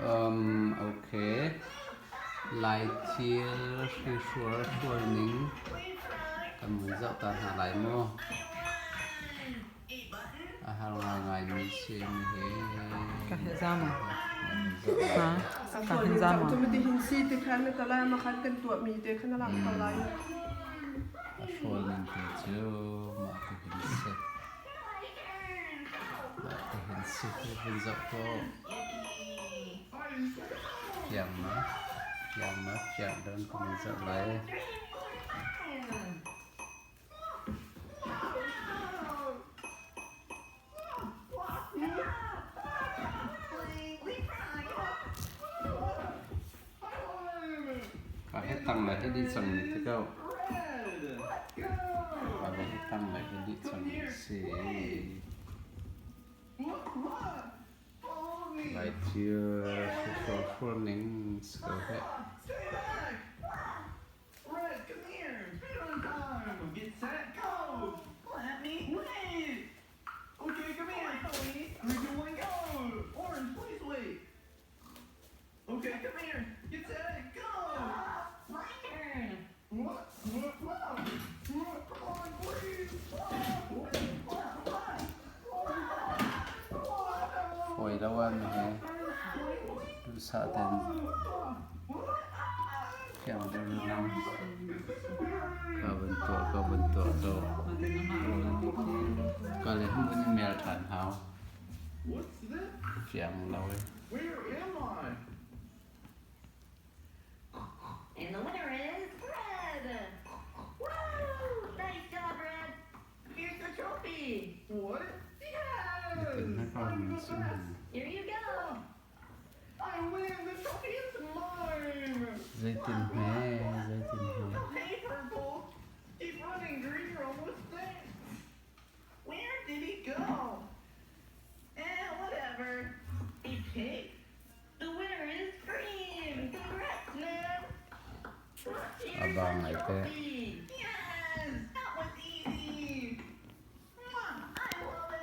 Okay. Lại chia sure nính cần muốn dạo ta hạ lại mô hạ ngoài mi xem thế cả hệ ra mà hả cả hình ra mà chúng mình hình si thì khăn cái lại mà khăn cần tuổi mình thì khăn làm cái lại sure nính thì chứ mà thì hình si thì hình dạo to chẳng nó chẳng đơn của mình dạo lại hết tăng lại cái đi sân thế đâu và hết tăng lại cái đi sân xí lại chưa số nính sửa hết Okay, come here. Get set, go! My turn. What? Come on, please. Phổi đâu ăn hả? Tôi sợ tên kẹo đâu năm Kau bentuk tu Kau lihat punya mel tan hao Fiang lâu ấy Where am I? And the winner is Red! Woo! Nice job, Red! Here's the trophy! What? Tên nó Yes! còn xinh Here you go! I win! The trophy is mine! Dây tin hé Hey, Purple! Keep running, Green. You're almost there. Where did he go? Whatever. Hey, Pig. The winner is Green! Congrats, man! Here's Abang the lại thế trophy! Yes! That was easy! I love it!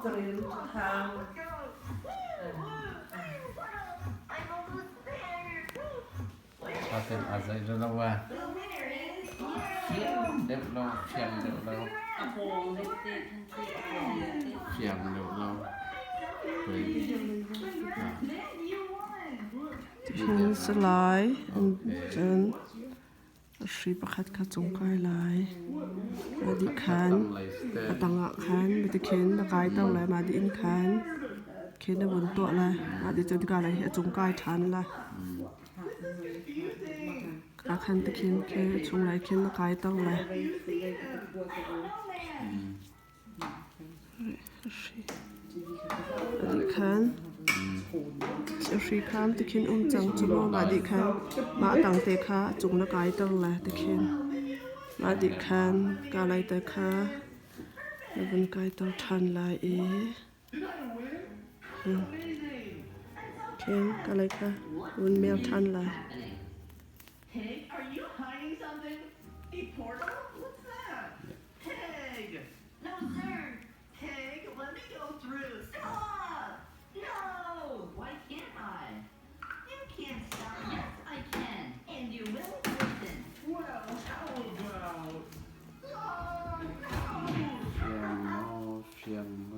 Trin hàng Let's go! I'm almost there! Kau tên à dây rất lâu à The winner is Fiang đẹp lâu Fiang đẹp lâu hình sẽ lại chân suy bạc khát khát trong cái lại mà đi khán mà tăng ngã khán mà đi khen là cái tao lại mà đi in khán khen nó vẫn tọa lại mà đi chân cái lại trong cái thán lại các khán đi khen trong lại khen là cái tao lại đi khán suy khám thì khiến chẳng chúng mà đi khán mà tăng tê khá chúng nó cái tao là thì khiến mà đi khán cả lại tê khá nó vẫn cái tao thàn lại ý khiến cả lại khá vẫn mèo thàn lại Pig, are you hiding something? A portal? What's that? Pig! No, sir! Pig, let me go through. Stop! No! Why can't I? You can't stop. Yes, I can. And you will listen. Well, how about... Oh, no! Fiang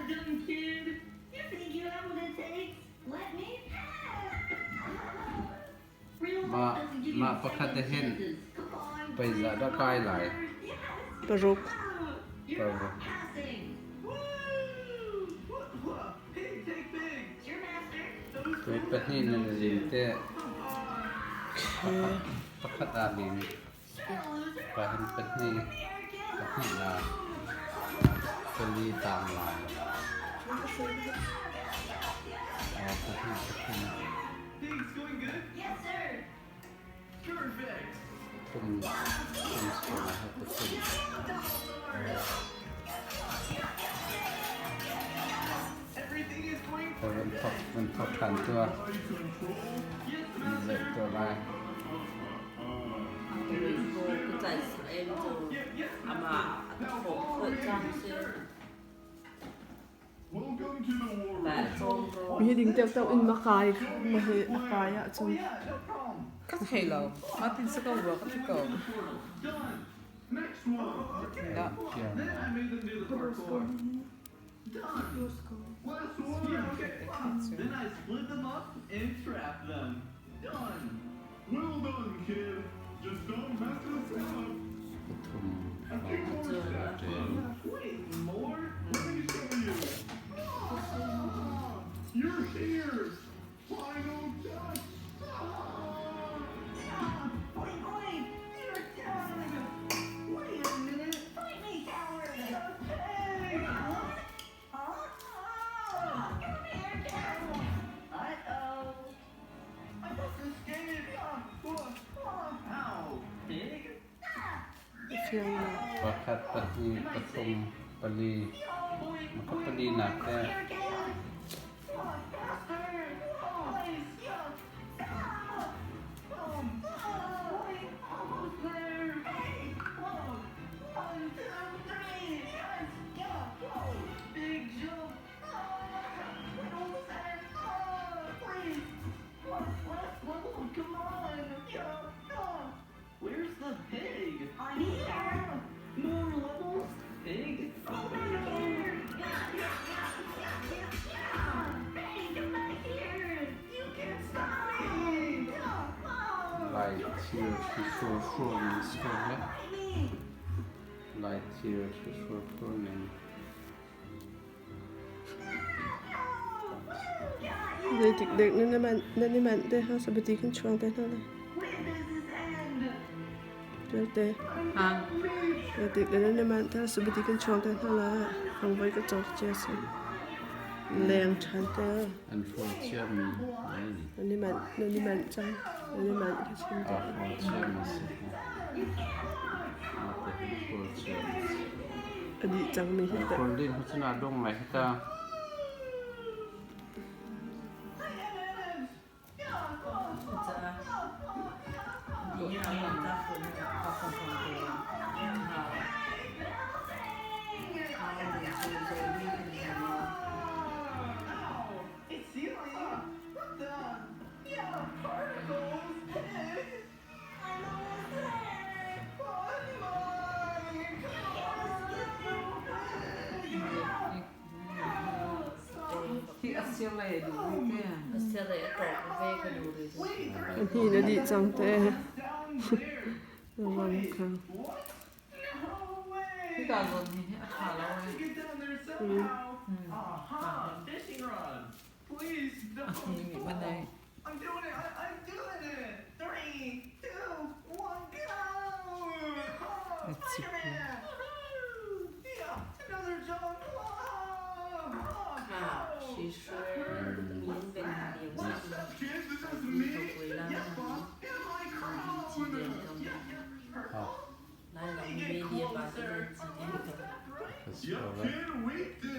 Dumb kid. You think you have what it takes? Let me pass. Real life doesn't give you mà phát second khát hen chances. Come on, bây giờ đã cai lại yes. bà rục You're not passing. Woo! Pig, take Pig! It's your master. tôi phát hiện là gì thế phát khát à đi và hình phát hiện là cái ly tạm lại phát hiện Pig's going good? Yes, sir. Perfect! không sửa lại hết tất Everything is going tôi vẫn thật hẳn chưa dậy trở lại cái giải em rồi Welcome to the war. Tại trông rồi. มีดิ่งเตียวเต้าอินมาไกายมาเหมาไกายอะจน Yeah, no problem. Cắt hay lâu. Martin sẽ có vừa cắt cái cầu. Done. Next one. Đó. เชื่อม Then I made them do the parkour. Done. Last one. Okay, then I split them up and trap them. Done. Well done, kid. Just don't mess this up. ปทุม A few more steps. Wait, more? Let me show you. You're here. Final touch. Wait, you're done. Wait a minute. Fight me, coward. Hey! Huh? Come here, coward. Uh-oh. I just escaped. Ow. Pig? เชียงใหม่ ประคัดปทีปทุมปรีมันก็ปรีหนักแค่ Here, coward. Almost there. Hey! Whoa! 1, 2, 3. Yes! Yeah! Whoa! Big jump! Almost there! Please! Last level! Come on! Yeah! Where's the pig? I'm here. More levels? Pig? Over here. Hey, come back here. You can't stop me! Oh, ไล่เชียร์ที่ชัวชัวนี่สวยไหม fight me. ไล่เชียร์ที่ชัวชัวนี่ Got you. เด็กๆนั่นนี่มันได้ห้าสบดีขึ้นช่วงได้เท่าไหร่ When does this end? เดี๋ยวเด็ก Hàng. เด็กๆนั่นนี่มันถ้าสบดีขึ้นช่วงได้เท่าไหร่ฟังไว้ก็จบเจสิแรงชันเตอร์ อันโฟเชียมนี่ นั่นนี่มันจังนั่นนี่มันก็ชิม อา จัง โฟเชียมสิมาแต่โฟเชียม อดีตจังมีที่แต่ คนลิ้นพัฒนาดงไหมก็ Đi nào làm ra phụ nữ có phòng phòng của em hào. Hào để rồi đi thì làm It's Celia! What the? Yeah, particles! Pig! I'm almost there. Khi ăn siêu lệ đủ cái à. Xe này trộn về cái đồ đấy thôi. อันที่อดีตจังแต่ Down there! ระวังค่ะ What? No way! Cái cả rồi thì khá I lâu have to rồi. get down there somehow! Aha! Fishing rod! Please don't! Thì bên này. I'm doing it! I'm doing it! 3, 2, 1, go! Let's see. Spider-Man! Yeah, another jump! À, she sure miếng về điểm What's gì. up, kids? This is Đi me. học với Lan Yes, là Bob! In my chỉ crown! điểm không. Yeah, yeah, ครับ Lan là media và cái gì điểm không.ก็สวย Yup, แล้ว kid, we did